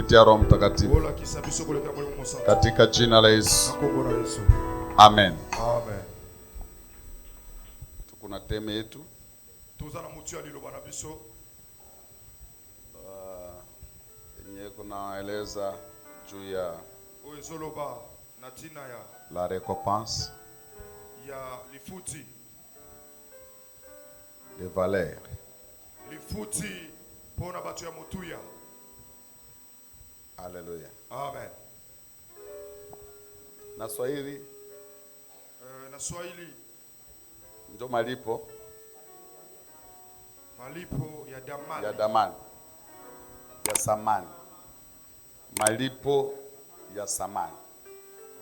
kupitia Roho Mtakatifu katika jina la Yesu. Amen. Amen. Tukuna teme yetu yenye kunaeleza juu ya la récompense ya lifuti de valeur. Lifuti pona batu ya mutuya. Haleluya. Amen. Na Swahili ndio malipo ya damani. Ya damani. Ya samani. Malipo ya samani.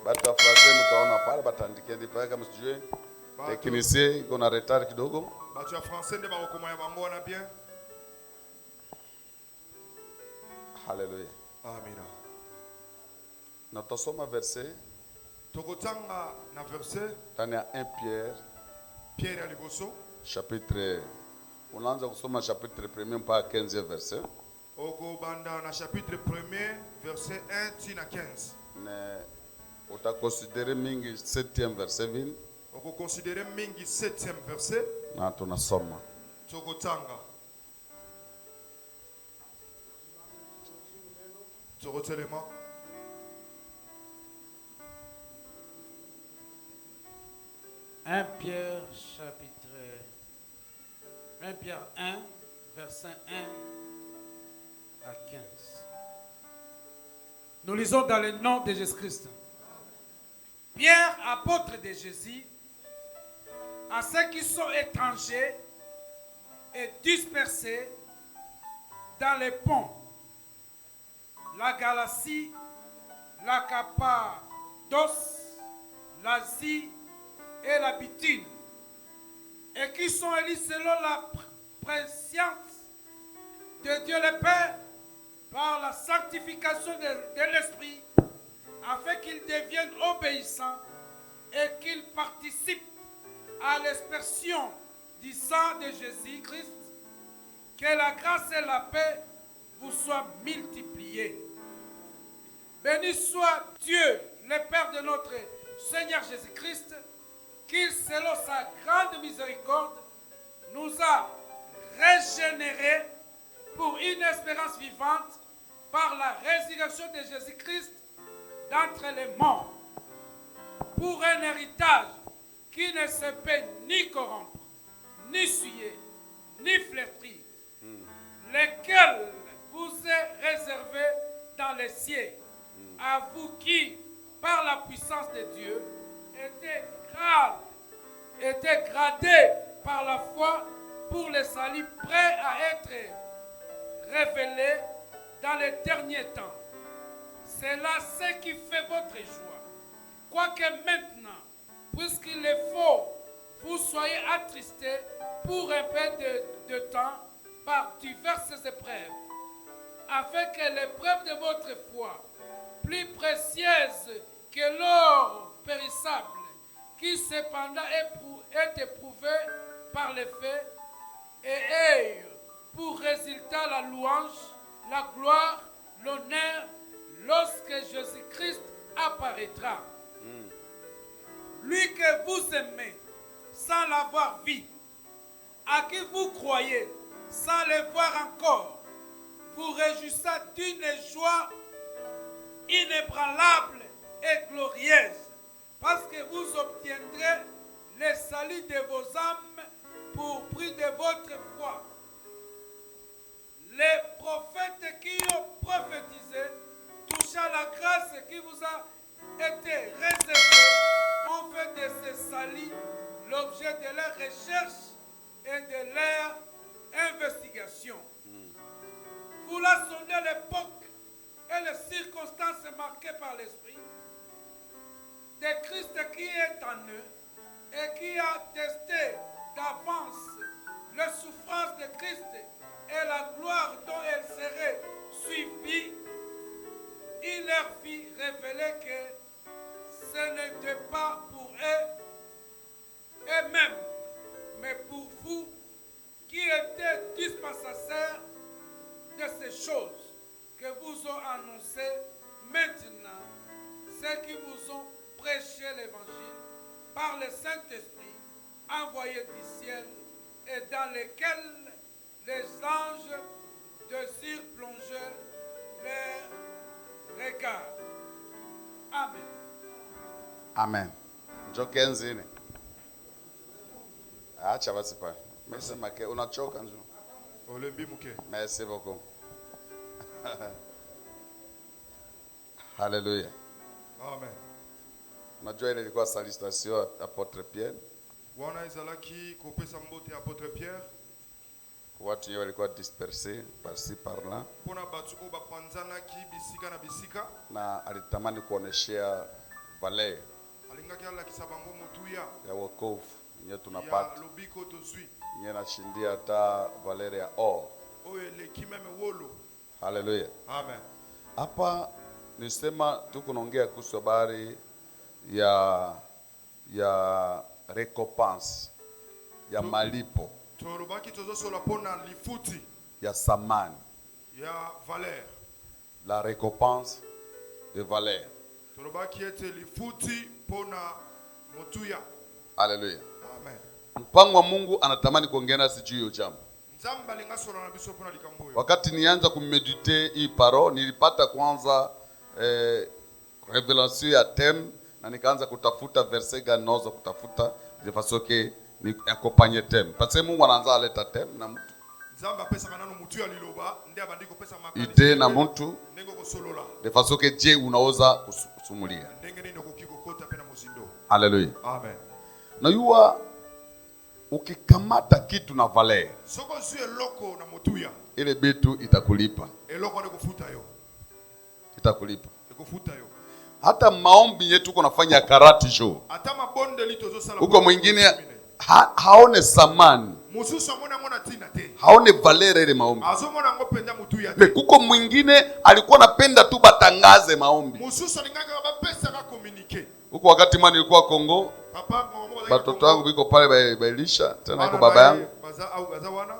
Batu wa Fransai mtaona pale batandikia ndipo kama sijue technicien iko na retard kidogo. Batu ya Fransai ndio bakoma ya bango na bien. Haleluya. Amina. Na tutasoma verset tokotanga na verset ndani ya 1 Pierre aliboso chapitre, unaanza kusoma chapitre 1 mpaka 15 verset. Oko banda na chapitre 1 verset 1 tina 15. Ne utakonsidere mingi 7e verset vile. Oko considérer mingi 7e verset. Na tunasoma tokotanga tokotelema. Pierre chapitre 1 Pierre 1 verset 1 à 15. Nous lisons dans le nom de Jésus-Christ. Pierre, apôtre de Jésus, à ceux qui sont étrangers et dispersés dans les ponts, la Galatie, la Cappadoce, l'Asie et la Bithynie, et qui sont élus selon la préscience de Dieu le Père par la sanctification de l'Esprit, afin qu'ils deviennent obéissants et qu'ils participent à l'aspersion du sang de Jésus-Christ. Que la grâce et la paix vous soient multipliées. Béni soit Dieu, le Père de notre Seigneur Jésus-Christ, qui, selon sa grande miséricorde, nous a régénérés pour une espérance vivante par la résurrection de Jésus-Christ d'entre les morts, pour un héritage qui ne se peut ni corrompre, ni souiller, ni flétrir, lequel vous est réservé dans les cieux, à vous qui, par la puissance de Dieu, était gradé par la foi pour le salut prêt à être révélé dans les derniers temps. C'est là ce qui fait votre joie. Quoique maintenant, puisqu'il est faux, vous soyez attristés pour un peu de temps par diverses épreuves, afin que l'épreuve de votre foi, plus précieuse que l'or périssable, qui cependant est éprouvé par les faits, et ait pour résultat la louange, la gloire, l'honneur, lorsque Jésus-Christ apparaîtra. Lui que vous aimez sans l'avoir vu, à qui vous croyez sans le voir encore, vous réjouissez d'une joie inébranlable et glorieuse, parce que vous obtiendrez le salut de vos âmes pour prix de votre foi. Les prophètes qui ont prophétisé, touchant la grâce qui vous a été réservée, ont fait de ce salut l'objet de leur recherche et de leur investigation. Vous la sondez l'époque et les circonstances marquées par l'Esprit de Christ qui est en eux et qui a testé d'avance les souffrances de Christ et la gloire dont elle serait suivie. Il leur fit révéler que ce n'était pas pour eux-mêmes, mais pour vous qui étaient dispensateurs de ces choses. que vous ont annoncé maintenant ceux qui vous ont prêché l'évangile par le Saint-Esprit envoyé du ciel et dans lesquels les anges de surplongent leurs regards. Amen. Amen. Njokenzini. Acha basi pale. Mesema ke unachoka njo. Olembi muke. Merci beaucoup. Hallelujah. Amen. Unajua ile ilikuwa salutation Apotre Pierre. Wana ezalaki kopesa mbote Apotre Pierre. Watu wengi walikuwa dispersés par-ci par-là. Pona batu o bapanzanaki bisika na bisika. Na alitamani kuoneshea valeur Alingaki alakisa bango mutuya. ya wokovu yenye tunapata. Ya lobiko tozwi. Yenye nashindia hata valeur ya or. Oyo eleki meme wolo. Hallelujah. Amen. Hapa nisema tuko naongea kuhusu habari ya recompense ya malipo Torobaki tozosola pona lifuti ya samani, ya valeur. la récompense de valeur. Torobaki ete lifuti pona mutuya. Hallelujah. Amen. Mpango wa Mungu anatamani kuongea nasi juu ya jambo. Nzamba lingasola na biso pona likamboyo. Wakati nianza kumedite hii parole nilipata kwanza revelation ya theme na nikaanza kutafuta verset gani naweza kutafuta de façon que ni accompagner theme. Parce que Mungu anaanza aleta theme na mtu. Nzamba pesa kanano mutuya liloba ndia bandiko pesa makani. Ide na mtu Nengo kosolola. de façon que Dieu unaweza kusumulia. Ndenge nino kokikokota pena musindo. Hallelujah. Amen. Na yuwa ukikamata kitu na valeur, Soko zue loko na mutuya. ile bitu itakulipa. Eloko ne kufuta yo. Itakulipa. Ekufuta yo. Hata maombi yetu uko nafanya karati jo. Ata mabonde litozo sala. Uko mwingine haone samani. Mususu amona tina te. Haone valeur ile maombi. Azomona ngopenda mutuya te. Me kuko mwingine alikuwa napenda tu batangaze maombi. Mususu alingaka bapesa ka communiquer. Huko wakati mwana nilikuwa Kongo, Papa batoto wangu biko pale bailisha, tena iko baba yangu. Baza au baza wana.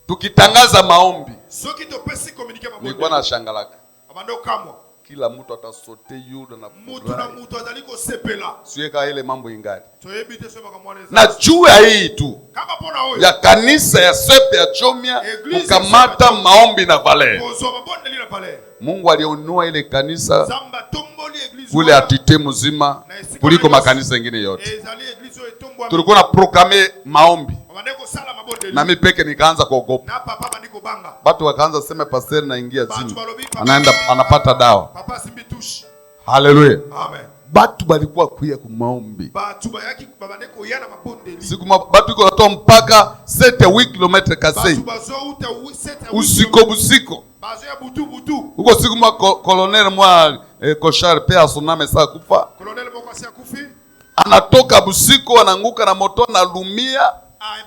Tukitangaza maombi, Soki to pesi communiquer mabonde. nilikuwa na shangalaka. Abando kamwa. Kila mtu atasote yuda na Mutu na mutu azaliko sepela. siweka ile mambo ingali. Toyebite sema kama mwana Na juu ya hii tu kama pona oyo. ya kanisa ya sepe ya Chomia kukamata maombi na valeur. Kozo mabonde lila pale. Mungu alionua ile kanisa Zamba tomboli eglise. kule atite mzima kuliko makanisa mengine yote. Ezali eglise etombwa. Tulikuwa na proclamer maombi. Abandeko sala mabonde. Na mimi peke nikaanza kuogopa. Na papa bandiko banga. Watu wakaanza sema pastor naingia zimu. Anapata dawa. Papa simbi touche. Hallelujah. Amen. Batu balikuwa kuya kumaombi. Batu bayaki babandeko yana mabonde. Siku batu iko natoa mpaka 7 km kasei. Batu bazo uta 7 Usiko busiko. Bazo ya butu. Huko siku mwa colonel mwa Koshar pia asuname saa kufa. Colonel Mokwasi akufi. Anatoka busiko ananguka na moto na lumia.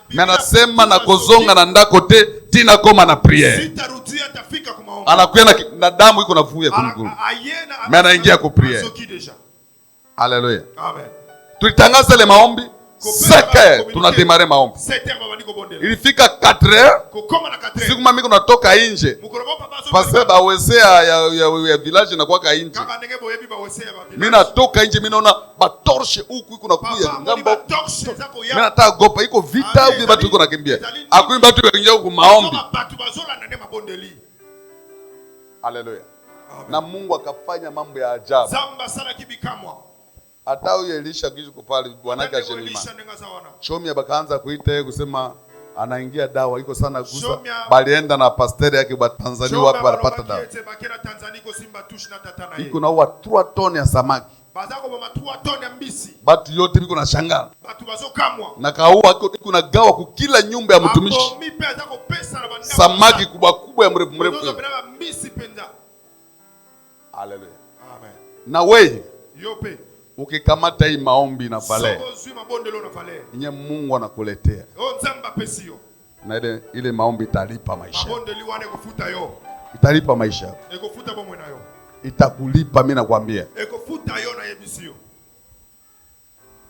Na anasema na kozonga na ndako te tina koma na priere. Sitarudia tafika kwa maombi. Anakuya na damu iko navuya kulungulu. Mimi anaingia ku priere. Hallelujah. Amen. Tulitangaza ile maombi. Seke tunademare maombi. Ilifika 4h. Kokoma na 4h. Siku mimi natoka nje. Pastor bawezea ya village na kwa nje. Kama ndenge boyebi bawezea ya village. Mimi natoka nje mimi naona batorshe huku iko nakuya ngambo. Mimi nataka gopa iko vita hivi watu iko nakimbia. Akui watu wakingia huko maombi. Hallelujah. Na Mungu akafanya mambo ya ajabu. Zamba sana kibikamwa. Hata huyo Elisha kisha kupali bwanake ashelima. Chomia bakaanza kuita yeye kusema anaingia dawa iko sana gusa. Balienda na pastor yake ba Tanzania wapi wanapata dawa. Iko na 3 toni ya samaki. Bazako boma 3 toni ya mbisi. Batu yote biko na shangaa. Batu bazokamwa. Na kaua iko na gawa kwa kila nyumba ya mtumishi. Samaki kubwa ya mrefu mrefu. Hallelujah. Amen. Na wewe yope ukikamata hii maombi na valeur. Nye Mungu anakuletea. Na ile maombi italipa maisha. Italipa maisha. Itakulipa mimi nakwambia.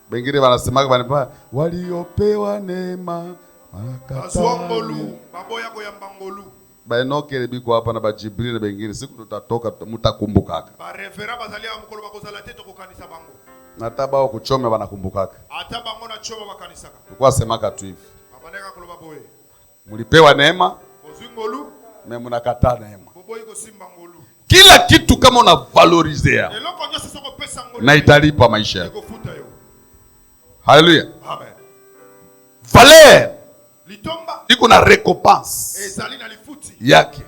Bengine wanasema kwa waliopewa neema wakatali. Baenoke biko hapa na Bajibril na bengine siku tutatoka mtakumbukaka. Ba revera bazalia mukolo bakozala te tokokanisa bango. Hata bao kuchome banakumbukaka. Ata bango na choma bakanisaka. Kwa semaka tu hivi. Abaneka koloba boye. Mulipewa neema, Ozingolu, mais mnakataa neema. boboyi ko simba ngolu. Kila kitu kama una valorizea Eloko nyoso soko pesa ngolu. na italipa maisha yako. Ikofuta yo. Haleluya. Amen. Valeur Litomba iko na recompense ezali na lifuti yake.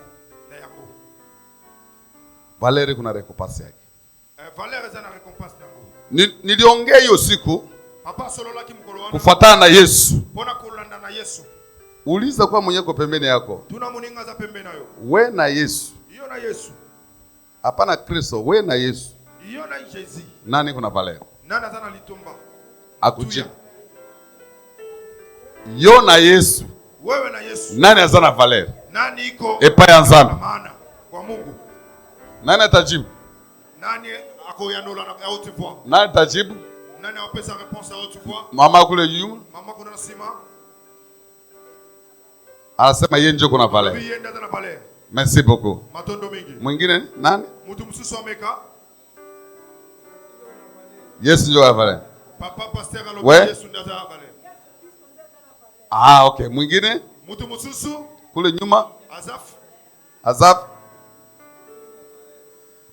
na yako. Valeur iko na recompense yake. Valeur ezana récompense nango. Niliongea hiyo siku Papa solola ki mukolo wana. kufuatana na Yesu. Pona kulanda na Yesu. Uliza kwa mwenyeko pembeni yako. Tuna muninga za pembeni nayo. We na Yesu. Iyo na Yesu. Hapana Kristo, we na Yesu. Iyo na Jésus. Nani kuna valeur? Nani azana litomba? Akujibu. Yo na Yesu. Wewe na Yesu. Nani azana valeur? Nani iko? Epa ya nzambe. Maana kwa Mungu. Nani atajibu? Nani akoyandola na haute voix? Nani atajibu? Nani apesa réponse à haute voix? Mama kule nyuma Mama kuna sima. anasema yeye ndio kuna valeur. Bienda na valeur. Merci beaucoup. Matondo mingi. Mwingine nani? Mutu msusu ameka. Yesu ndio kuna valeur. Papa pasteur alobi Ouais. Yesu ndio za valeur. Ah, okay. Mwingine Mutu msusu kule nyuma Azaf.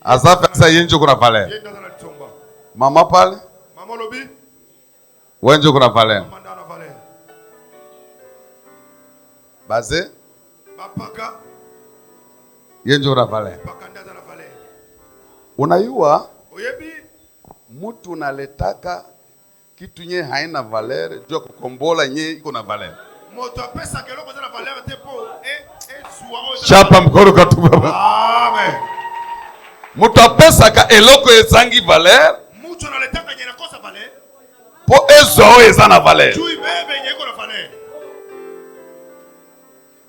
Azaf sasa yeye ndio kuna valeur. Yenda na litomba. Mama pale Mama lobi. wewe ndio kuna valeur. Mama ndana valeur. Baze Bapaka. yeye ndio kuna valeur. Paka ndaza na valeur. Unayua Oyebi. mtu unaletaka kitu nye haina valeur jua kukombola nye iko na valeur. Moto apesa keloko za na valeur te po suwa. Chapa mkono katuba. Amen. Mtu apesa ka eloko ezangi valeur Mucho analetaka nyena kosa valeur. po ezo ezana valeur. Chui bebe nyeko na valeur.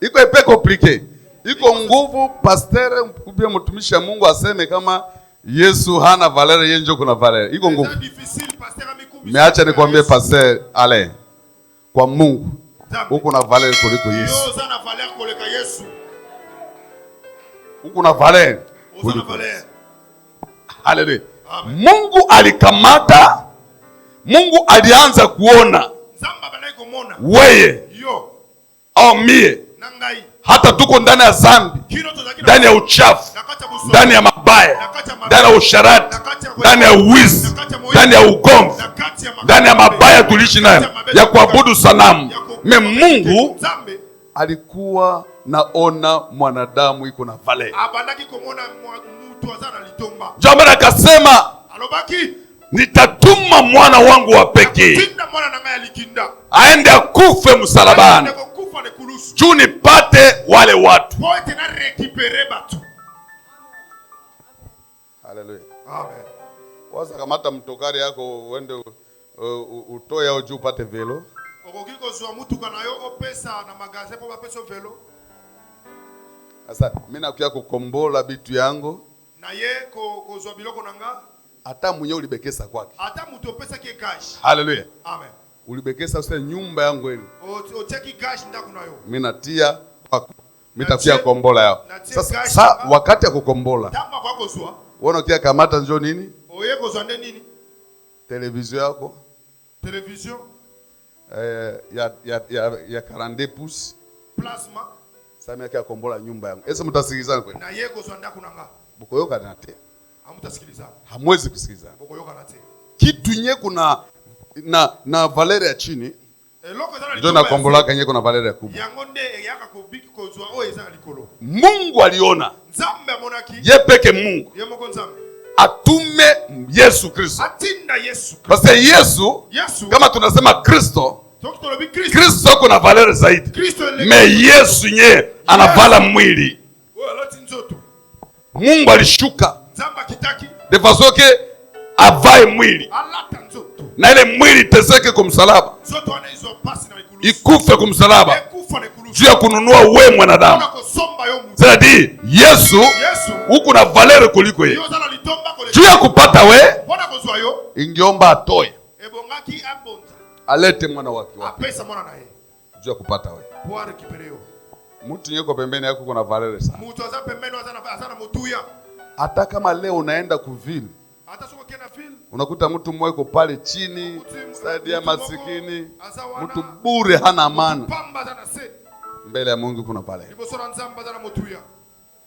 Iko epe compliqué. Iko nguvu pasteur mpubia mtumishi wa Mungu aseme kama Yesu hana valeur yeye ndio kuna valeur. Iko nguvu. C'est difficile pasteur amikumbi. Meacha nikwambie pasteur ale kwa Mungu huko na valeur kuliko Yesu. Yo za na valeur koleka Yesu. Huko na valeur Kuliko valeur. Haleluya. Amen. Mungu alikamata, Mungu alianza kuona Nzamba banaye komona. weye Yo au mie nangai. hata tuko ndani ya dhambi, Kino tozaki ndani ya uchafu, ndani ya mabaya, ndani ya usharati, ndani ya uwizi, ndani ya ugomvi, ndani ya mabaya tuliishi nayo ya kuabudu sanamu. Me Mungu alikuwa naona mwanadamu iko na valeur. abandaki komona mtu azana litomba. Jamani akasema Alobaki nitatuma mwana wangu wa pekee tinda mwana nanga ya likinda. aende akufe msalabani Ndeko kufa ne kulusu. juu nipate wale watu. Poete na récupérer batu. Haleluya. Amen. Waza kamata mtokari yako uende utoe au juu upate velo. Okoki kozwa mutuka na yo opesa na magasin po bapesa velo. Sasa mimi nakuya kukombola bitu yangu Na ye kozwa biloko nanga. hata mwenye ulibekesa kwake. Ata mutu opesa ki cash. Haleluya. Amen. Ulibekesa useme nyumba yangu ile. Ocheki cash ndaku na yo. Mimi natia kwako. Mimi takuya kombola yao. Sasa wakati ya kukombola. Tamba kwa kozwa. Uona kia kamata njoo nini? Oye kozwa nde nini? Televizio yako. Television. Ya 42 pouces. Plasma. Sasa mimi akia kombola nyumba yangu. Ese mtasikilizana kweli? Na ye kozwa ndaku nanga. Bukoyoka nate. Hamutasikilizana. Hamwezi kusikilizana. Bokoyoka nate. Kitu nye kuna na valeur ya chini Eloko zana ndio na kombola kanye kuna valeur ya kubwa. yango nde yaka kobiki kozwa o ezana likolo. Mungu aliona Nzambe amonaki. ye peke Mungu Ye moko nzambe. atume Yesu Kristo. Atinda Yesu. Parce que Yesu kama tunasema Kristo, Kristo kuna valeur zaidi. Me Yesu nye anavala mwili. Mungu alishuka de façon que avae mwili. Na ile mwili teseke kumsalaba. Ikufe kumsalaba. Juu ya kununua we mwanadamu. C'est-à-dire Yesu huku na valeur kuliko ye. Juu ya kupata we ingiomba atoe. Alete mwana wake. Juu ya kupata we. Mtu nyeko pembeni yako kuna valere sana. Mtu aza pembeni azana mutuya. Hata kama leo unaenda kuvili, hata soko kena vile, unakuta mtu mmoja yuko pale chini, saidia masikini, mtu bure hana amana. Mbele ya Mungu kuna pale.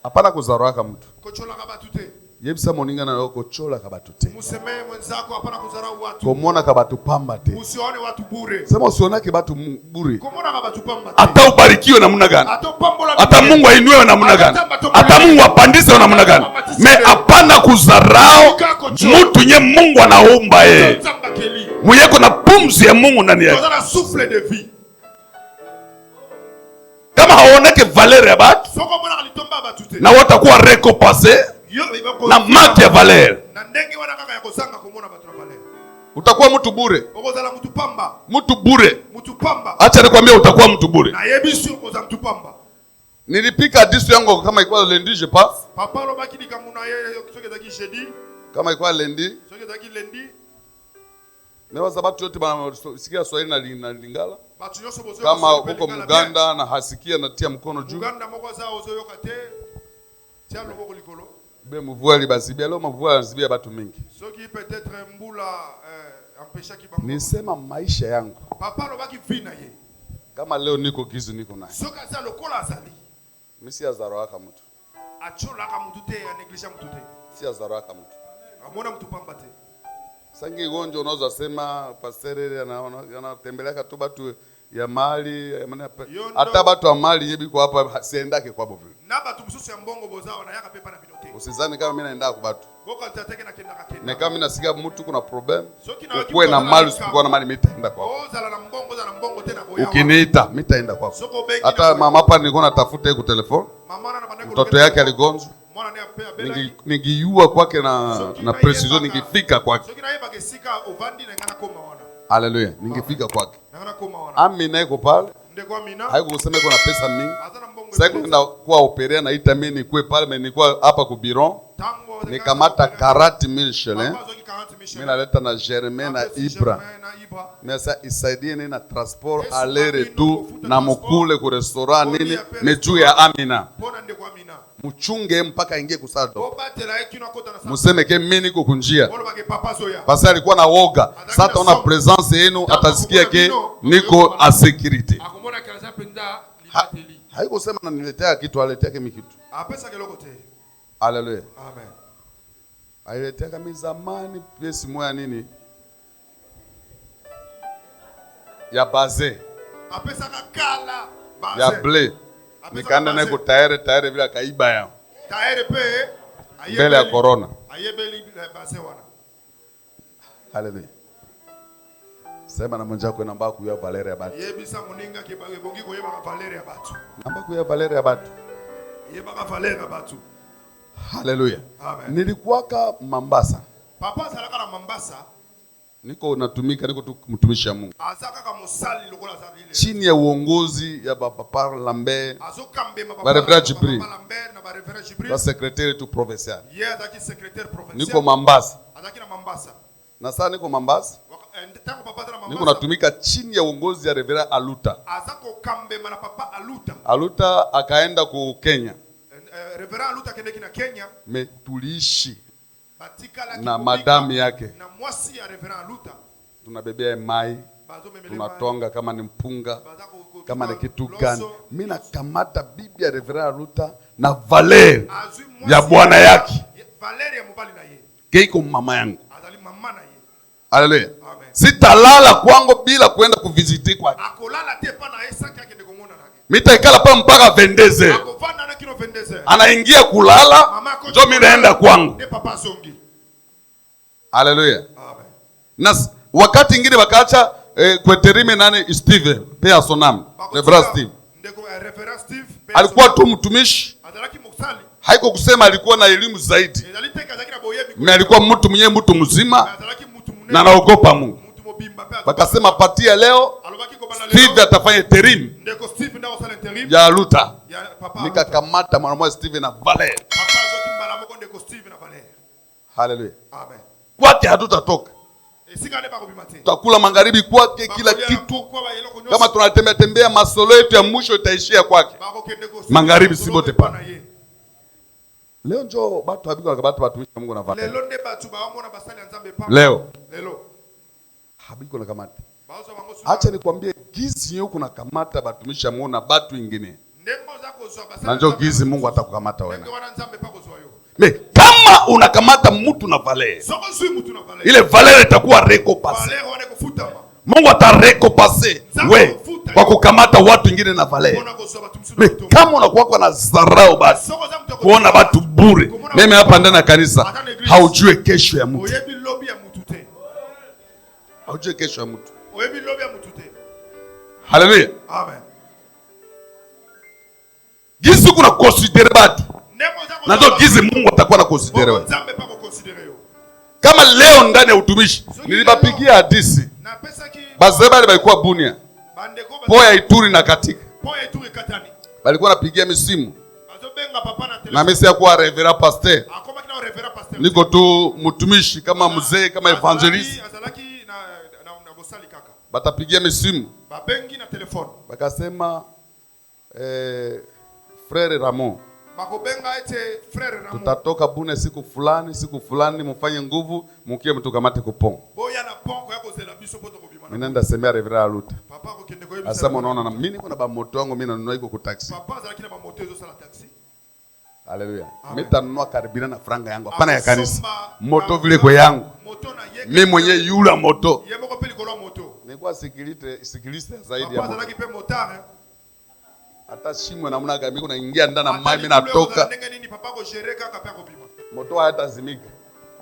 Hapana kuzaraka mtu. Yebisa moninga na loko chola kabatute. Musemee mwenzako hapana kudharau watu. Komona kabatu pamba te. Usione watu bure. Sema usione kabatu bure. Komona kabatu pamba te. Hata ubarikiwe namna gani? Hata Mungu ainue namna gani? Hata Mungu apandise namna gani? Me hapana kudharau mtu nye Mungu anaumba yeye. Muyeko na pumzi ya Mungu ndani yake. Kama haoneke valeur ya batu, na watakuwa récompensé na maki ya valeur. Utakuwa mtu bure. Mtu bure. Acha nikwambie utakuwa mtu bure. Nilipika hadithi yangu kama ilikuwa lundi je passe. Kama ilikuwa lundi. Newaza batu yote sikia Swahili na Lingala. Kama huko Muganda na hasikia na tia mkono juu. Muganda moko za ozoyoka te. Tia loboko likolo. Be mvua libasibia leo mvua lazibia batu mingi. Soki peut-être mbula empêcha kibango. Nisema maisha yangu. Papa lobaki vina ye. Kama leo niko kizu niko naye. Soka za lokola azali. Mimi si azaraka mtu. Achola kama mtu te aneglisha mtu te. Si azaraka mtu. Amona mtu pamba te. Sangi gonjo unaweza sema pasere anatembelea tu batu ya mali hata batu wa mali yebi kwa hapa siendake kwa bovu. Na batu msusu ya mbongo bozao na yaka pepa na binote. Usizani kama mimi naenda kwa batu. Boko tateke na kenda kakenda. Na kama mimi nasikia mtu kuna problem. Ukwe na mali usikuwa na mali mitaenda kwa. Ozala na mbongo za na mbongo tena boya. Ukiniita mitaenda kwa. Hata mama hapa nilikuwa natafuta kwa telefoni. Mtoto yake aligonjwa. Ningiyua kwake na precision ningifika kwake. Haleluya, ningifika kwake. Amina iko pale. Haiko kusema iko na pesa mingi. Sasa kwenda kwa operea na ita mimi nikuwe pale, mimi nilikuwa hapa ku biron. Nikamata 40,000 shillings. Mimi naleta na Germain na Ibra. Mimi sasa isaidie nini na transport aller retour na mukule ku restaurant nini meju ya Amina. Mchunge mpaka ingie kusado. Museme ke mimi niko kunjia. Basi alikuwa na woga. Sasa taona presence yenu atasikia ke niko a security. Haiko sema na niletea kitu, aletea kemi kitu. Apesa keloko te. Haleluya. Amen. Ailetea kama zamani pesi moya nini? Ya baze. Apesa kakala baze. Ya ble. Nikaenda na tayari bila kaiba yao. Tayari pe mbele ya corona. Ayebeli base wana. Haleluya. Sema na mwanjako namba kuya valere ya batu. Yebisa muninga kibongi ko yeba valere ya batu. Namba kuya valere ya batu. Yeba valere ya batu. Haleluya. Amen. Nilikuwaka Mombasa. Papa salaka na Mombasa. Niko natumika, niko tu mtumishi wa Mungu. Azaka kama musali lokola zavile. Chini ya uongozi ya Papa Lambert. Azokambe Papa Lambert na ba Reverend Jibril. Ba secrétaire tu provincial. Yeye ataki secrétaire provincial. Niko Mombasa. Ataki na Mombasa. Na sasa niko Mombasa. Niko natumika chini ya uongozi ya Reverend Aluta. Azako kambe na Papa Aluta. Aluta akaenda ku Kenya. Reverend Aluta kende kina Kenya. Tuliishi na madam yake. Na mwasi ya Reverend Aluta. Tunabebea mai. Tunatonga kama ni mpunga. Kama ni kitu gani. Mimi nakamata bibi ya Reverend Aluta na Valer ya bwana yake. Valer ya mubali na yeye. Keiko mama yangu. Azali mama na yeye. Haleluya. Sitalala kwangu bila kwenda kuvisiti kwake. Akolala te pa na Isaac yake de komona nake. Mitaikala pa mpaka 22h. Akovanda na kino 22h. Anaingia kulala, ndio mimi naenda kwangu. De papa songi. Haleluya. Amen. Na wakati ingine wakaacha kweterime nani Steve pea sonam. Reverend Steve. Ndeko Reverend Steve. Alikuwa tu mtumishi. Adalaki muksali. Haiko kusema alikuwa na elimu zaidi. Mimi alikuwa mtu mwenyewe mtu mzima. Na anaogopa Mungu. Wakasema patia leo Steve atafanya terim ya Aluta. Nikakamata mwana mmoja Steve na Valer. Haleluya. Amen. Kwake hatutatoka. Tutakula magharibi kwake kila kitu. Kama tunatembea tembea masolo yetu ya mwisho itaishia kwake. Magharibi si bote pana. Leo njoo batu habiko na kabatu batumisha Mungu na vale. Leo habiko na kamata. Acha nikwambie gizi yuko na kamata batumisha Mungu na batu ingine. Na njoo gizi Mungu atakukamata wewe. Kama unakamata mtu na vale, ile vale itakuwa récompensé. Mungu atarécompenser we kwa kukamata watu wengine na vale. Kama unakuwa na dharau basi kuona watu bure, mimi hapa ndani ya kanisa haujue kesho ya mtu. Haujue kesho ya mtu. Haleluya. Amen. Gizi kuna considere batu. Na ndio gizi Mungu atakuwa na considere wewe. Kama leo ndani ya utumishi nilibapigia hadisi. Bazeba balikuwa Bunia. Poya Ituri na katika. Balikuwa napigia misimu. Na mimi ya kuwa reverend pastor. Niko tu mtumishi kama mzee kama evangelist. Batapigia misimu. Babengi na telefone. Bakasema frère Ramon. Bakobenga ete frère Ramon. Tutatoka Bunia siku fulani mfanye nguvu mkie mtukamate kupon. Boya na ponko yako zela biso poto kubimana. Mimi nenda semea reverend Aluta. Papa ko kende ko yebisa. Asa unaona na mimi niko na ba moto wangu mimi nanunua iko ku taxi. Papa za kina ba moto ezo sala taxi. Haleluya. Mimi tanunua karibina na franga yangu hapana ya kanisa. Moto vile kwa yangu. Mimi mwenyewe yula moto. Yemo ko peli ko moto. Nilikuwa sikiliste zaidi ya moto. Papa za kipe motare. Hata shimo namna gani mimi naingia ndani na maji mimi natoka. Moto hayatazimika.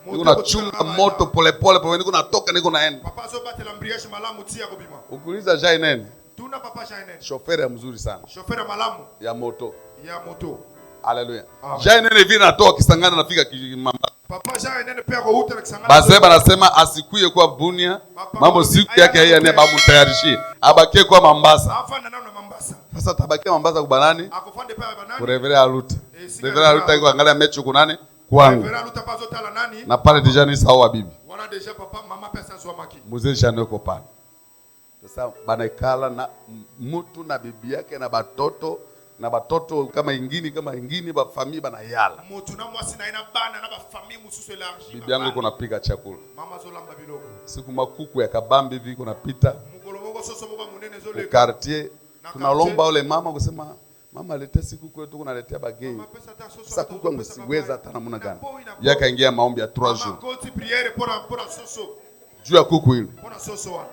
Niko nachunga moto polepole pole niko natoka niko naenda. Papa zo batela mbriash malamu tia ko bima. Ukiuliza Jai nene? Tuna papa Jai nene. Chauffeur mzuri sana. Chauffeur malamu ya moto. Ya moto. Haleluya. Jai nene vile natoka Kisangani nafika Papa Jai nene pia ko huta Kisangani. Basi anasema asikuye kwa Bunia. Mambo siku yake haya ni babu tayarishi. Abakie kwa Mombasa. Afana nao na Mombasa. Sasa tabakia Mombasa kubanani? Akufande pale banani? Ku reverend Aluta. Reverend Aluta iko angalia mechi kunani? Kwangu. Reverend Aluta pazo tala nani? Na pale deja ni sawa bibi. Wana deja papa mama pesa zwa maki. Mzee shano ko pale. Sasa banaikala na mtu na bibi yake na batoto kama ingini ba family banayala. Mtu na mwasi na ina bana na ba family mususu elargi. Bibi yangu iko napika chakula. Mama zolamba biloko. Siku makuku ya kabambi hivi iko napita. Mugolongo soso moga munene zole. Quartier tunalomba ole mama kusema mama leta siku kwetu kunaletea bageni. Sasa kuku yangu siweza hata namna gani. Yaka ingia maombi ya 3 jours. Makoti priere pora soso. Juu ya kuku ile. Pora soso wana.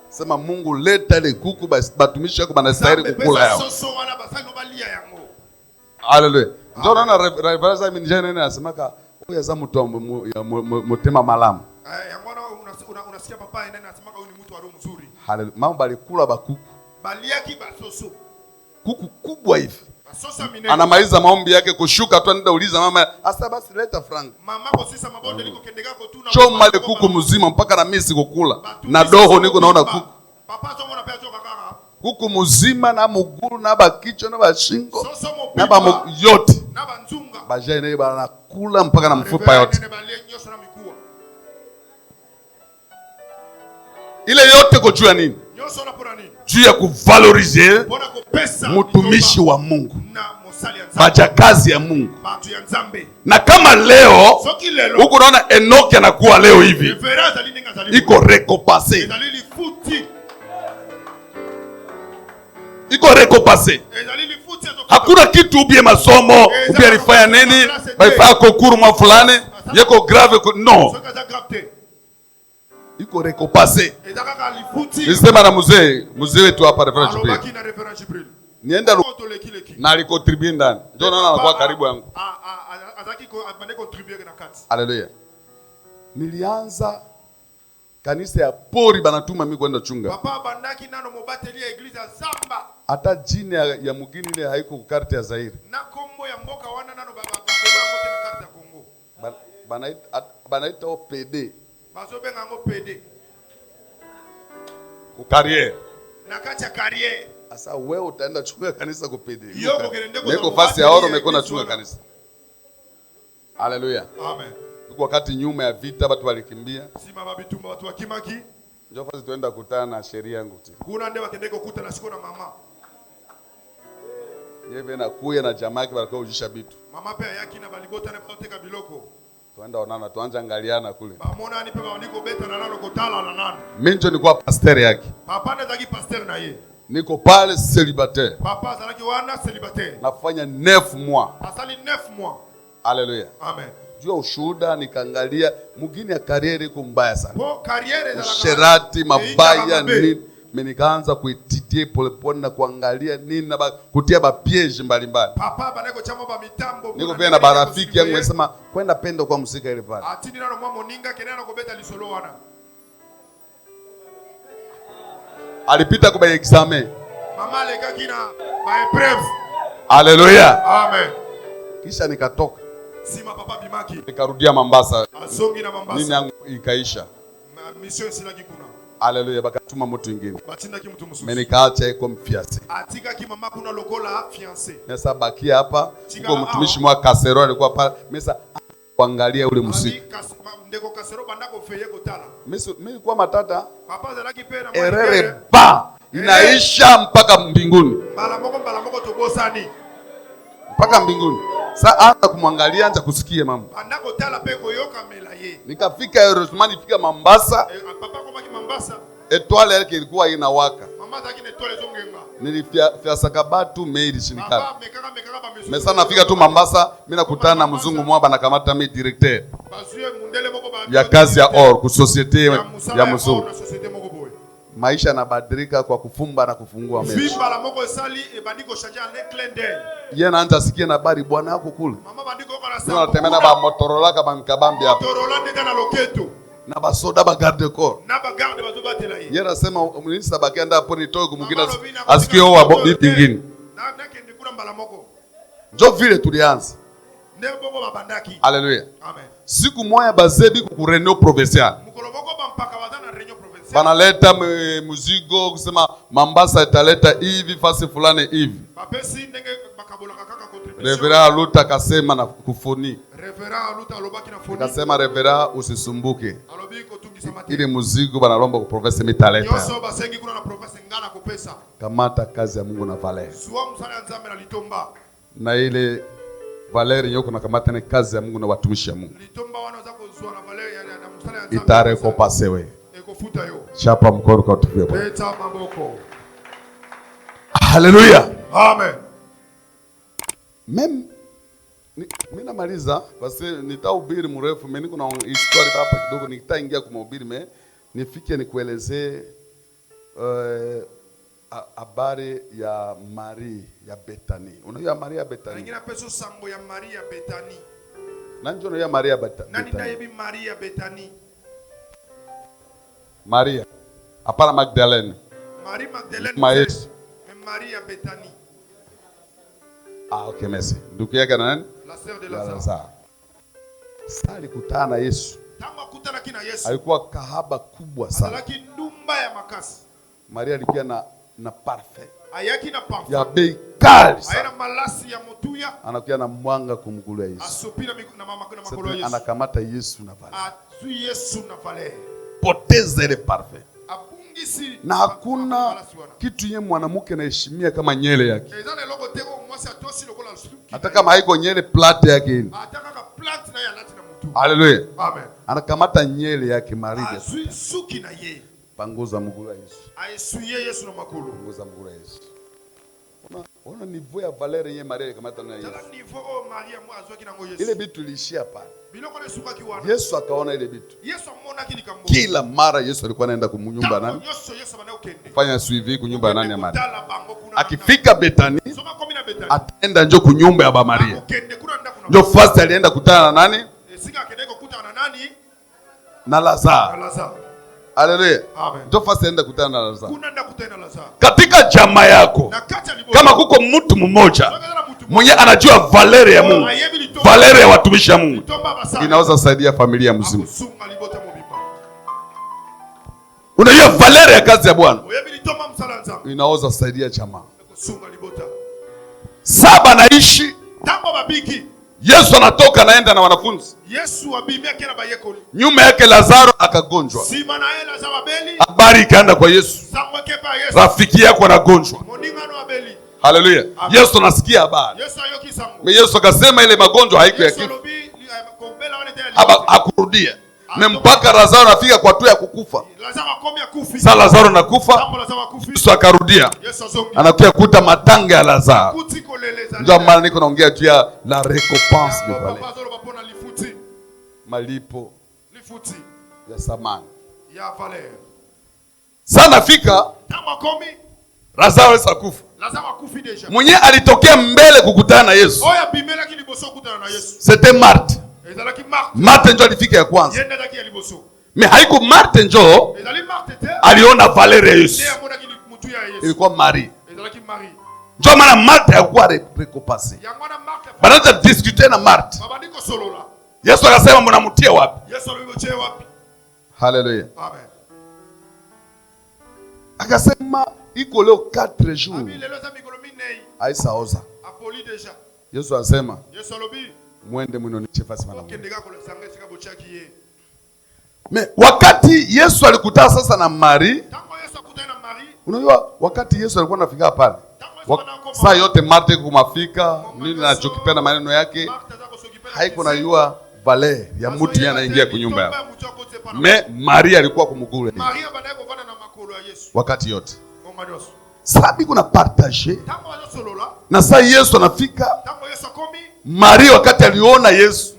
Sema Mungu leta ile kuku batumishi yako banastahili kukula yao. Soso wana basano balia yango. Haleluya. Ndio naona reverend mimi njana nene anasemaka huyu za mtu mutema malamu. Yango unasikia papa nene anasemaka huyu ni mtu wa roho mzuri. Haleluya. Mama balikula bakuku. Baliaki basoso. Kuku kubwa hivi. Basoso minene. Anamaliza maombi yake kushuka tu anaenda uliza mama, "Asa basi leta franga." Mama ko sisa mabonde liko kendeka ko tu na choma ile kuku mzima mpaka na mimi sikukula. Na doho niko naona kuku. Papa somo na pia choka kaka. Kuku mzima na muguru na bakicho na bashingo. Na ba yote. Na banzunga. Bajaine banakula mpaka na mfupa yote. Ile yote kwa juu ya nini? Juu ya kuvalorize mtumishi wa Mungu. Bajakazi ya Mungu. Na kama leo huko unaona Enoki anakuwa leo hivi. Iko récompensé. Iko récompensé. Hakuna kitu ubie masomo, ubie alifanya nini, baifanya kokuru mwa fulani, yeko grave no. Iko récompensé. Nisema na mzee wetu hapa reverend Jibril. Nienda na alikontribue ndani. Ndio naona anakuwa karibu yangu. Haleluya. Nilianza kanisa ya pori banatuma mimi kwenda chunga. Papa bandaki nano mobateli ya eglise Zamba. Hata jini ya mugini ile haiko ku karte ya Zaire. Na kombo ya mboka wana nano baba ngote na karte ya Kongo. Banaita OPD. Bazobe ngango PD. Ku carrière. Na kati ya carrière. Asa wewe utaenda chunga kanisa ku PD. Yoko kelendeko. Niko fasi ya oro meko na chunga kanisa. Haleluya. Amen. siku wakati nyuma ya vita watu walikimbia. Sima babitumba watu wakimaki. Njoo fasi tuenda kutana na sheria yangu ti. Kuna nde bakendeko kuta na shiko na mama. Yeye na kuya na jamaa yake walikuwa ujisha bitu. Mama pia yaki na balibota na kuteka biloko. Tuenda onana tuanza angaliana kule. Bamona ni pepa waniko beta na nalo kotala na nani. Mimi ndio nilikuwa pastor yake. Papa ndaki pasteur na ye. Niko pale célibataire. Papa zalaki wana célibataire. Nafanya 9 mois. Asali 9 mois. Haleluya. Amen. Jua ushuhuda nikaangalia mugini ya kariere iko mbaya sana. Po kariere za sherati mabaya nini. Mimi nikaanza kuititie polepole na kuangalia nini na kutia ba piège mbalimbali. Papa baneko chamo ba mitambo. Niko pia na barafiki yangu nasema kwenda pendo kwa muzika ile pale. Atini nalo mwa moninga kenana kobeta lisolo wana. Alipita kwa examen. Mama leka kina ba épreuve. Haleluya. Amen. Kisha nikatoka. Sima papa bimaki. Nikarudia Mombasa. Asongi na Mombasa. Nini yangu ikaisha. Mission sila kikuna. Haleluya, bakatuma mtu mwingine. Batinda ki mtu mususu. Mimi nikaacha iko mfiance. Atika ki mama kuna lokola fiancé. Sasa bakia hapa. Kwa mtumishi mwa Kasero alikuwa pale. Mesa kuangalia ule muziki. Ndeko Kasero bandako feye kotala. Mimi kwa matata. Papa zalaki pera mwa. Erere ba. Inaisha mpaka mbinguni. Mbala moko tobosani. Mpaka mbinguni. Sasa anza kumwangalia, anza kusikia mama. Bandako tala peko yoka mela ye. Nikafika Erosmani, nifika Mombasa. Papa kwa maki Mombasa. Etoile yake ilikuwa inawaka. Mama zaki na etoile zongenga. Nilifia sakabatu mail shinikana. Papa mekaka ba mesu. Mesa nafika tu Mombasa, mimi nakutana na mzungu mwaba nakamata mimi directeur. Basuye mundele moko ba. Ya kazi ya or ku societe ya mzungu. Maisha yanabadilika kwa kufumba na kufungua maisha. Fimba la moko sali e bandiko chaja en clin d'œil. Yeye anaanza sikia na habari bwana yako kule. Mama bandiko kana sasa. Tunatembea ba Motorola kama mkabambi hapa. Motorola ndika na loketo. Na ba soda ba garde corps. Na ba garde bazobatela yeye. Yeye anasema mlinzi bakienda hapo nitoe kumwingine asikio wa nyingine. Na kende kula mbala moko. Ndio vile tulianza. Ndio boko babandaki. Haleluya. Amen. Siku moja bazebi ku Reunion Provinciale. Mkolo boko bampaka wadana Reunion Provinciale. Banaleta muzigo kusema Mombasa italeta hivi fasi fulani hivi. Bapesi ndenge bakabola kaka contribution. Reverend Luta akasema na kufoni. Reverend Luta alobaki na foni. Akasema Reverend usisumbuke. Alobi kotungisa mate. Ile muzigo banalomba ku province mitaleta. Yoso basengi kuna na province ngana kupesa. Kamata kazi ya Mungu na Valeri. Suwa msala nzambe na litomba. Na ile Valeri yoko na kamata na kazi ya Mungu na watumishi ya Mungu. Litomba wana za kuzua na Valeri na msala nzambe. Itare ko pasewe. Ekofuta yo. Chapa mkono kwa tufie Bwana. Leta maboko. Haleluya. Amen. Mimi namaliza basi nitahubiri mrefu mimi niko na historia hapa kidogo nitaingia kumhubiri nifike nikuelezee habari ya Maria ya Betani. Unajua Maria Betani? Ningina peso sambo ya Maria Betani. Nani ndio ya Maria Betani? Nani ndaibi Maria Betani? Maria. Hapana Magdalene. Maria Magdalene. Maria Betani. Okay, merci. Ndugu yake nani? La sœur de Lazare. Sali kutana na Yesu. Tangu kutana kina Yesu. Alikuwa kahaba kubwa sana. Alaki ndumba ya makasi. Maria alikuwa na parfait. Ayaki na parfait. Ya bei kali sana. Ayana malasi ya motuya. Anakuwa na mwanga kumgulua Yesu. Asopira na mama kuna makolo Yesu. Anakamata Yesu na Valeri. Atu Yesu na Valeri. Poteza ile parfait. Abungisi. Na hakuna kitu yeye mwanamke anaheshimia kama nyele yake. Hata kama haiko nyele plate yake ile. Haleluya. Amen. Anakamata nyele yake Maria. Suki na yeye. Panguza mguu wa Yesu. Aisuye Yesu na makulu. Panguza mguu wa Yesu. Ona niveau ya Valeri yeye Maria kamata na Yesu. Niveau Maria mwazo kina ngo Yesu. Ile bitu ilishia pale. Biloko ne suka kiwana. Yesu akaona ile bitu. Yesu amona kilikambo. Kila mara Yesu alikuwa anaenda kumnyumba nani? Fanya suivi kunyumba nani ya Maria. Akifika Betani, ataenda njo kunyumba ya ba Maria. Njo first alienda kutana na nani? Na Lazaro. Haleluya. Njo first alienda kutana na Lazaro. Katika jamaa yako, kama kuko mtu mmoja mwenye anajua Valeri ya Mungu, Valeri ya watumishi ya Mungu, inaweza saidia familia mzima. Unajua Valeri ya kazi ya Bwana inaweza saidia jamaa. Saba naishi. Yesu anatoka naenda na wanafunzi. Nyuma yake Lazaro akagonjwa. Habari ikaenda kwa Yesu, rafiki yako anagonjwa. Haleluya. Yesu anasikia habari. Yesu akasema ile magonjwa haiko ya kifo, hakurudia mpaka Lazaro anafika kwa hatua ya kukufa. Sasa Lazaro nakufa, Yesu akarudia, anakuja kuta matanga ya Lazaro. Ndio maana niko naongea juu ya la récompense de valeur, malipo ya samani ya valeur. Sasa nafika Lazaro sakufa, mwenye alitokea mbele kukutana na Yesu c'était Marthe. Marthe ndio alifika ya kwanza, me haiko Marthe ndio aliona valeur ya Yesu, ilikuwa Marie. Ndio maana Marthe hakuwa récompensé. Banaanza discuter na Marthe. Yesu akasema mnamtia wapi? Haleluya. Amen. Akasema iko leo 4 jours. Aisa oza. Yesu anasema mwende mnionyeshe fasi mana. Me wakati Yesu alikutana sasa na Marie, unajua wakati Yesu alikuwa anafika pale, saa yote Marthe kumafika nini anachokipenda maneno yake, haiko na yua valeur ya mtu anaingia kwa nyumba yake. Me Maria alikuwa kumugule wakati yote. Sabi kuna partager na saa Yesu anafika. Maria wakati aliona Yesu,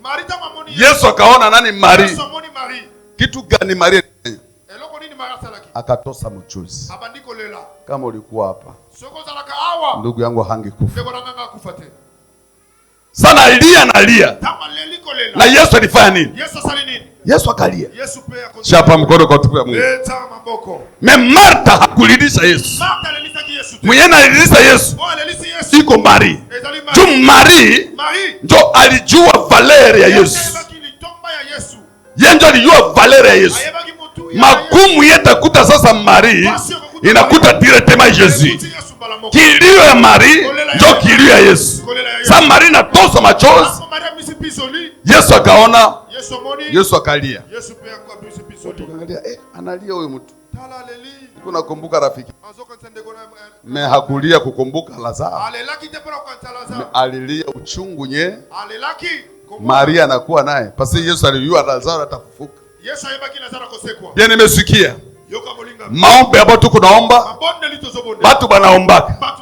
Yesu akaona nani? Maria. Kitu gani Maria? Akatosa mchozi. Kama ulikuwa hapa, ndugu yangu hangekufa. Sana alia na Yesu alifanya nini? Yesu akalia. Chapa mkono kwa tupu ya Mungu. Me Martha hakulidisha Yesu. Mwenye alilidisha Yesu iko Maria. Tu Maria ndio alijua valeur ya Yesu. Yeye ndio alijua valeur ya Yesu. Magumu yetakuta sasa Maria inakuta directement Yesu. Kilio ya Maria ndio kilio ya Yesu. Sasa Maria natosa machozi. Yesu akaona, Yesu akalia. Tukaangalia analia huyo mtu. Niko nakumbuka rafiki. Me hakulia kukumbuka Lazaro. Alilia uchungu nye Maria anakuwa naye. Pasi Yesu alijua Lazaro atafufuka. Bien nimesikia. Maombi hapo tuko naomba. Watu banaombaka.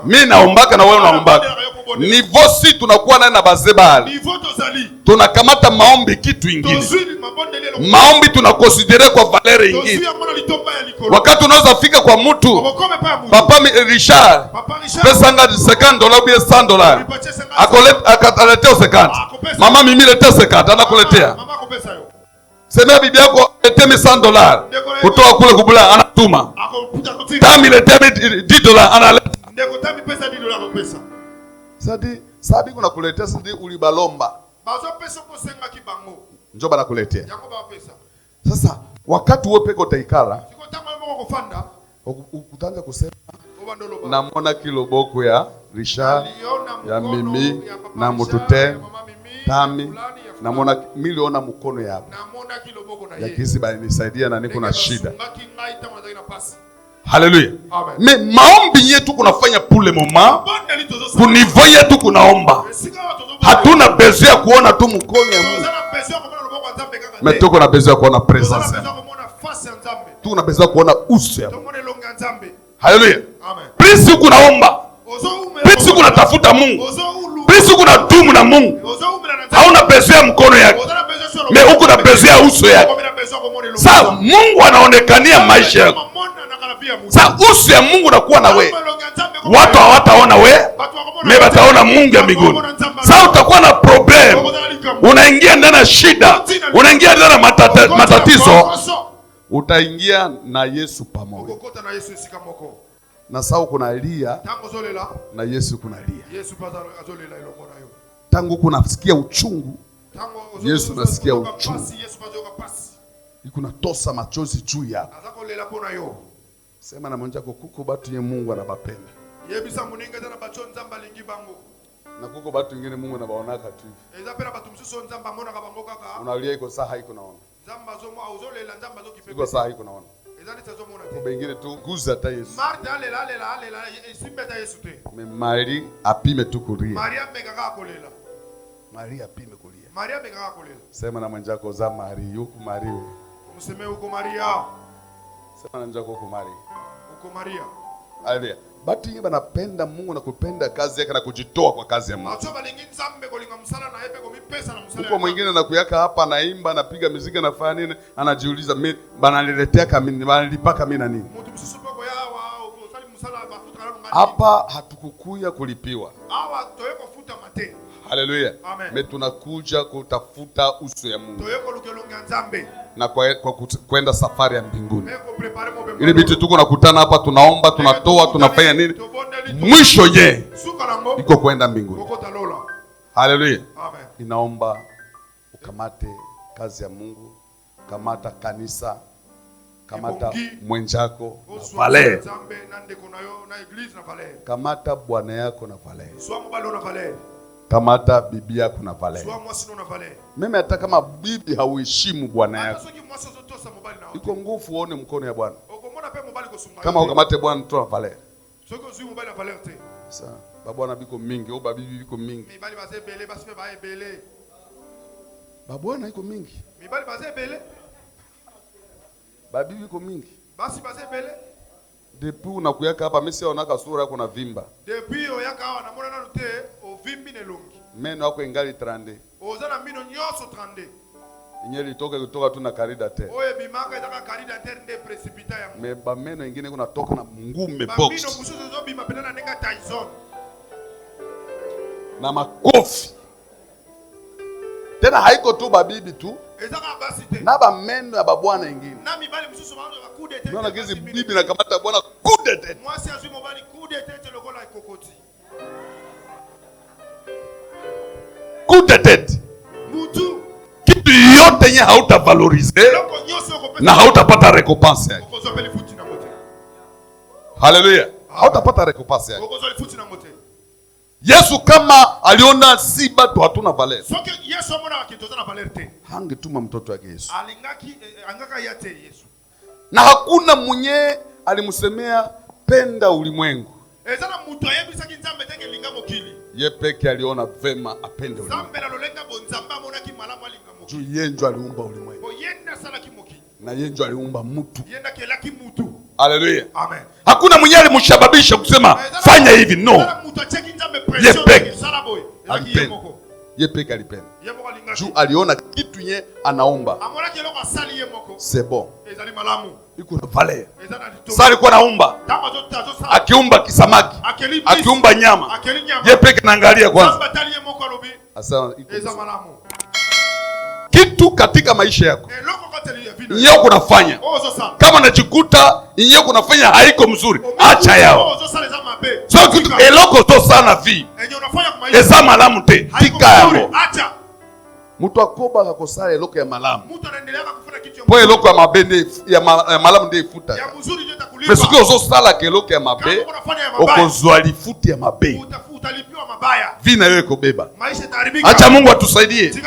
Mimi naombaka na wewe unaombaka. Niveau si tunakuwa naye na bazebali. Tunakamata maombi kitu ingine. Maombi tunakonsidere kwa valeur ingine. Wakati unaweza fika kwa mtu, Papa Richard, pesa nga $50 ou $100. Akaletea 50. Mama Mimi letea 50, anakuletea. Sema bibi yako leteme $100 kutoka kule kubula anatuma. Tami leteme $10 analeta. Ndeko tami pesa $10 pesa. Sabi kuna kuletea sindi ulibalomba. Bazo pesa kosenga kibango. Njoba nakuletea. Yakoba pesa. Sasa wakati wewe peko utaikala. Siko tama wewe kufanda. Utaanza kusema namona kiloboko ya Richard, ya Mimi, na Mutute, Tami, namona miliona mkono yako. Ya kisi bali nisaidia na niko na shida. Haleluya. Me maombi yetu kunafanya pule moma. Kunivo yetu kunaomba. Hatuna besoin ya kuona tu mkono ya Mungu. Me tuko na besoin ya kuona presence. Tuko na besoin ya kuona uso ya Mungu. Haleluya. Prinsi kunaomba. Prinsi kunatafuta Mungu. Prinsi kunadumu na Mungu. Hauna besoin ya mkono yake. Me huko na besoin ya uso yake. Sasa Mungu anaonekania maisha yako. Sasa uso ya Mungu nakuwa na we. Watu hawataona we, me wataona Mungu ya mbinguni. Sasa utakuwa na problem. Unaingia ndani ya shida, unaingia ndani ya matatizo. Utaingia na Yesu pamoja. Na sasa kuna lia na Yesu kuna lia. Tangu kunasikia uchungu, Yesu nasikia uchungu. Kuna tosa machozi juu yako. Sema na mwenzako kuko batu ye Mungu anabapenda. Na kuko watu wengine Mungu anabaonaka tu hivi. Ezapela batu msusu nzamba mona kabango kaka. Unalia iko saa haiko naona. Nzamba zomo auzolela nzamba zo kipepe. Iko saa haiko naona. Ezali tsazo mona te. Kwa bengine tu guza ta Yesu. Martha alela simbe ta Yesu te. Me Marie apime tu kulia. Maria mekaka kolela. Maria apime kulia. Maria mekaka kolela. Sema na mwenzako za Marie, yuko Marie. Mseme uko Maria. Sema na mwenzako uko Marie. Uko Maria. Haleluya. Batu wengi wanapenda Mungu na kupenda kazi yake na kujitoa kwa kazi ya Mungu. Uko mwingine na kuyaka hapa anaimba, anapiga muziki, anafanya nini? Anajiuliza mimi bananiletea kama banalipaka mimi na nini? Hapa hatukukuya kulipiwa. Haleluya. Mimi tunakuja kutafuta uso ya Mungu. Na kwa kwenda safari ya mbinguni. Ile vitu tuko nakutana hapa, tunaomba, tunatoa, tunafanya nini? Mwisho je iko kwenda mbinguni. Haleluya. Inaomba ukamate kazi ya Mungu, kamata kanisa, kamata mwenjako na valer. Kamata bwana yako na valer. Kamata bibi yako na valer. Mimi hata kama bibi hauheshimu bwana yako, iko nguvu uone mkono ya Bwana. Kama ukamate bwana tu na valer. Sasa babwana biko mingi, au babibi biko mingi. Babwana iko mingi. Babibi biko mingi. Depuis unakuyaka hapa mimi siona sura yako na vimba. Depuis oyaka hawa na mona nanu te ovimbi ne longi. Meno yako ingali 30. Ozana mino nyoso 30. Inyeli kutoka tu na karida te. Oye bimaka itaka karida te nde precipita ya. Me ba meno ingine kuna toka na ngume box. Mino mususu zo bima pedana nenga Tyson. Na makofi. Tena haiko tu babibi tu. Ezaka basi te. Na ba meno ya babwana ingine. Na mibali mususu ba kude te. Unaona kizi bibi na kamata bwana kude te. Mwasi azui mobali kude te lokola ikokoti. Kude te. Mutu. Kitu yote yenye hautavalorize na hautapata recompense yake. Haleluya. Hautapata recompense yake. Yesu kama aliona si batu hatuna valer. Hangetuma mtoto wake Yesu. Na hakuna mwenye alimsemea penda ulimwengu. Ye peke aliona vema apende ulimwengu. Juu yenjo aliumba ulimwengu. Na yenjo aliumba mtu. Haleluya. Amen. Hakuna mwenye alimshababisha kusema fanya hivi, no. Ye peke alipenda. Ye peke alipenda. Juu aliona kitu nye anaomba. C'est bon. Iko na valer. Sasa alikuwa naomba. Akiumba kisamaki. Akiumba nyama. Ye peke naangalia kwanza. Asa kitu katika maisha yako nyeo kunafanya kama unajikuta nyeo kunafanya haiko mzuri, acha yao. So kitu eloko to sana vi eza malamu te tika yao. Mtu akoba akosala eloko ya malamu po eloko ya mabende ya malamu nde ifuta. Mesuki ozo sala keloko ya mabe okozwa lifuti ya mabe vina yoye kobeba. Acha Mungu atusaidie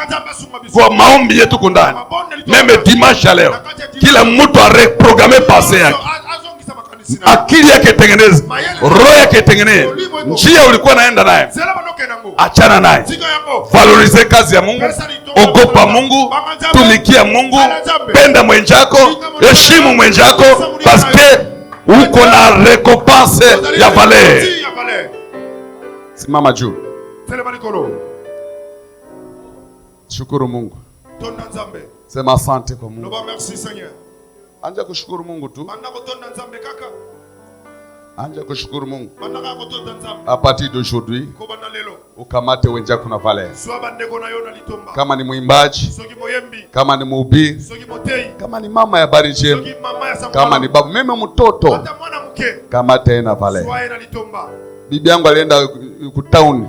kwa maombi yetu kundani. Meme dimanche leo kila mtu areprograme pase yake, akili yake tengeneze, roho yake tengeneze. Njia ulikuwa naenda naye achana naye, valorize kazi ya Mungu, ogopa Mungu, tumikia Mungu, penda mwenjako, heshimu mwenjako, paske uko na recompense ya valer. Simama juu. Shukuru Mungu. Sema asante kwa Mungu. Anja kushukuru Mungu tu. Anja kushukuru Mungu. A partir d'aujourd'hui, ukamate wenjako na valer. Kama ni mwimbaji, kama ni mhubiri, kama ni mama ya habari njema, kama ni babu, meme mtoto, kamate na valer. Bibi yangu alienda ku town,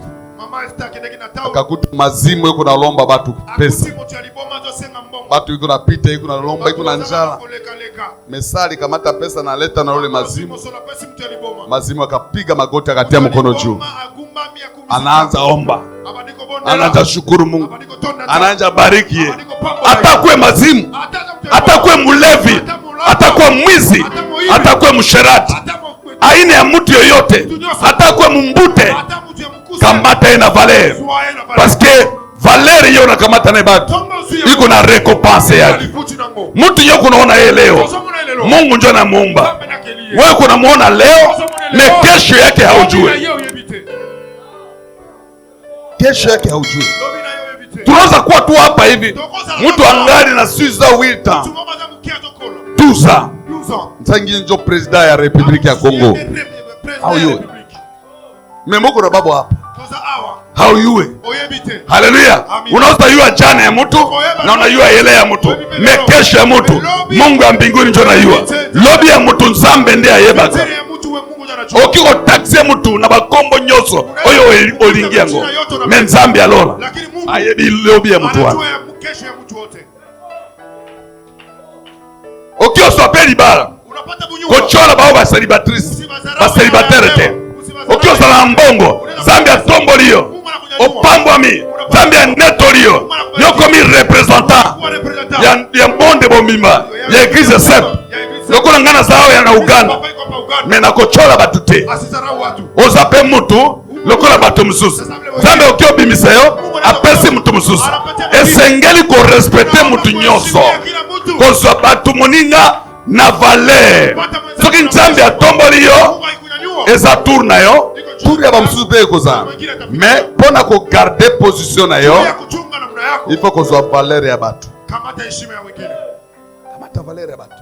akakuta mazimu yuko na lomba batu pesa. Batu yuko na pita, yuko na lomba, yuko na njala. Mesali kamata pesa na leta na ule mazimu. Mazimu akapiga magoti akatia mkono juu. anaanza omba, anaanza shukuru Mungu, anaanza bariki. Atakuwe mazimu, atakuwe mulevi, atakuwe mwizi, atakuwe msherati, aina ya mtu yoyote, atakuwe mumbute, kamata ina valeur, parce que valeur hiyo unakamata na batu iko na recompense yake. Mtu yoko unaona yeye leo, Mungu ndio anamuumba wewe, kuna muona leo na kesho yake haujui, kesho yake haujui. Tunaweza kuwa tu hapa hivi, mtu angali na suiza wita tuza nsangi njo president ya Republika ya Kongo, haujui. Memoko na babo hapa haujui. Haleluya. Unaweza yua jana ya mtu na unayua ile ya mtu, mekesho ya mtu Mungu ya mbinguni ndio anayua. Lobi ya mtu nzambe ndiye ayebaka. Okiko taxi ya mtu na bakombo nyoso oyo olingia ngo menzambi alola ayebi lobi ya mtu wako. Okio swapeli bala kochola bao ba celibatrice ba celibatere te. Okio sala mbongo zambi ya tombolio opambwami zambi ya netolio yoko mi representant ya monde bomima ya eglise sep lokola ngana zao ya na Uganda mena kochola batute ozape mutu lokola batu mususu zambi okio bimiseyo apesi mutu mususu esengeli ko respecte mutu nyoso kozwa batu moninga na valeur soki nzambi atomboliyo eza tour na yo tour ya bamususu pe ekozala mais pona ko garder position na yo il faut kozwa valeur ya batu. Kamata heshima ya wengine, kamata valeur ya batu,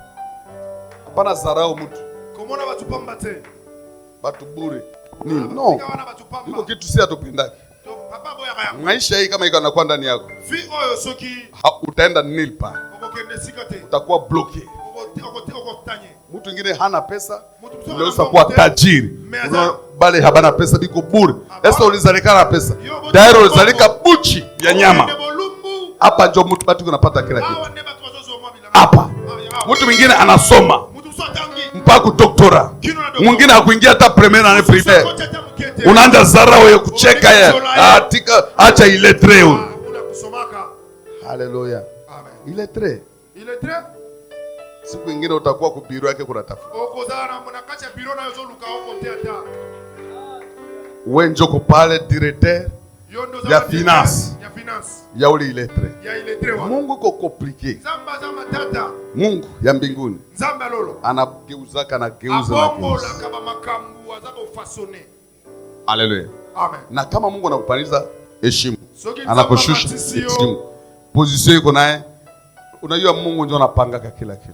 hapana zarau mtu komona batu pamba te batu bure ni no iko kitu si atupendaki. Maisha hii kama iko anakuwa ndani yako utaenda nilpa, utakuwa bloke. Mtu mwingine hana pesa, unaweza kuwa tajiri. Bale habana pesa biko bure. Sasa ulizalika na pesa. Dairo ulizalika buchi ya nyama. Hapa ndio mtu batu kunapata kila kitu. Hapa. Mtu mwingine anasoma mpaka doktora. Mwingine hakuingia hata premier na primaire. Unaanza zarao ya kucheka ya atika acha iletre. Haleluya. Amen. Iletre. Iletre. Siku nyingine utakuwa ku biro yake kuna tafuta. Wewe njoko pale directeur ya finance. Ya ule iletre. Mungu ko compliqué. Mungu ya mbinguni. Anageuza kana geuza na geuza. Haleluya. Amen. Na kama Mungu anakupaniza heshima, anakushusha heshima. Position iko naye. Unajua Mungu ndio anapanga kila kitu.